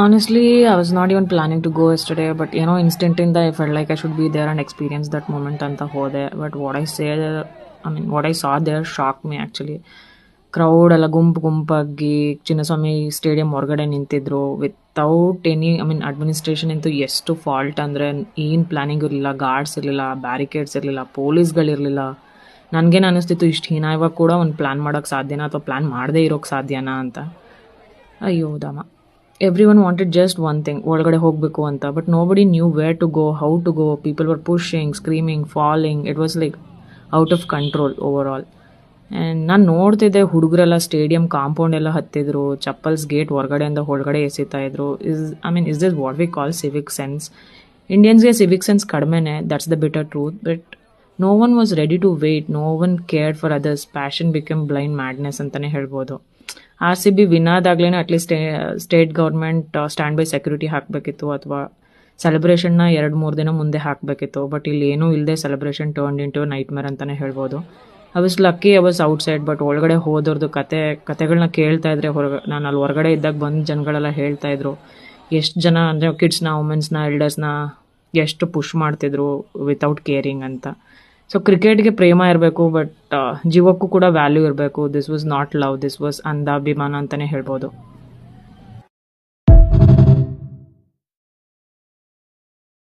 Honestly, I was not even planning to go yesterday, but instant in the I felt like I should be there and experience that moment and the whole there. But what I saw there shocked me actually. Crowd ಎಲ್ಲ ಗುಂಪಾಗಿ Chinnaswamy stadium ಹೊರಗಡೆ ನಿಂತಿದ್ರು without any administration ಅಂತೂ ಎಷ್ಟು fault ಅಂದರೆ ಏನು planning ಇರಲಿಲ್ಲ, guards ಇರಲಿಲ್ಲ, ಬ್ಯಾರಿಕೇಡ್ಸ್ ಇರಲಿಲ್ಲ, ಪೊಲೀಸ್ಗಳಿರಲಿಲ್ಲ. ನನಗೇನು ಅನಿಸ್ತಿತ್ತು ಇಷ್ಟು ಹೀನಾಯವಾಗಿ ಕೂಡ ಒಂದು ಪ್ಲ್ಯಾನ್ ಮಾಡೋಕ್ಕೆ ಸಾಧ್ಯನಾ ಅಥವಾ ಪ್ಲ್ಯಾನ್ ಮಾಡದೇ ಇರೋಕ್ಕೆ ಸಾಧ್ಯನಾ ಅಂತ. ಅಯ್ಯೋ ದಮ. Everyone wanted just one thing, ಒಳಗಡೆ ಹೋಗಬೇಕು ಅಂತ. But nobody knew where to go, how to go. People were pushing, screaming, falling. It was like out of control overall. And ನಾನು ನೋಡ್ತಿದ್ದೆ ಹುಡುಗರೆಲ್ಲ ಸ್ಟೇಡಿಯಂ ಕಾಂಪೌಂಡ್ ಎಲ್ಲ ಹತ್ತಿದ್ರು, ಚಪ್ಪಲ್ಸ್ ಗೇಟ್ ಹೊರಗಡೆಯಿಂದ ಒಳಗಡೆ ಎಸಿತಾ ಇದ್ರು. Is this what we call civic sense? ಇಂಡಿಯನ್ಸ್ಗೆ civic sense ಕಡಿಮೆನೆ, that's the bitter truth. But no one was ready to wait, no one cared for others. Passion become blind madness ಅಂತಲೇ ಹೇಳ್ಬೋದು. RCB win ಆದಾಗ್ಲೇ at least state government stand by security ಹಾಕಬೇಕಿತ್ತು ಅಥವಾ ಸೆಲೆಬ್ರೇಷನ್ನ 2-3 ದಿನ ಮುಂದೆ ಹಾಕಬೇಕಿತ್ತು. ಬಟ್ ಇಲ್ಲಿ ಏನೂ ಇಲ್ಲದೆ ಸೆಲೆಬ್ರೇಷನ್ ಟರ್ನ್ ಇಂಟು ನೈಟ್ ಮೇರ್ ಅಂತಲೇ ಹೇಳ್ಬೋದು. I was lucky, I was outside. But ಒಳಗಡೆ ಹೋದವ್ರದ್ದು ಕತೆಗಳನ್ನ ಕೇಳ್ತಾ ಇದ್ರೆ ನಾನು ಅಲ್ಲಿ ಹೊರಗಡೆ ಇದ್ದಾಗ ಬಂದ ಜನಗಳೆಲ್ಲ ಹೇಳ್ತಾ ಇದ್ರು ಎಷ್ಟು ಜನ ಅಂದರೆ ಕಿಡ್ಸ್ನ, ವುಮೆನ್ಸ್ನ, ಎಲ್ಡರ್ಸ್ನ ಎಷ್ಟು ಪುಷ್ ಮಾಡ್ತಿದ್ರು ವಿತೌಟ್ ಕೇರಿಂಗ್ ಅಂತ. ಸೊ ಕ್ರಿಕೆಟ್ಗೆ ಪ್ರೇಮ ಇರಬೇಕು, ಬಟ್ ಜೀವಕ್ಕೂ ಕೂಡ ವ್ಯಾಲ್ಯೂ ಇರಬೇಕು. This was not love, this was ಅಂಧಾಭಿಮಾನ ಅಂತಲೇ ಹೇಳ್ಬೋದು.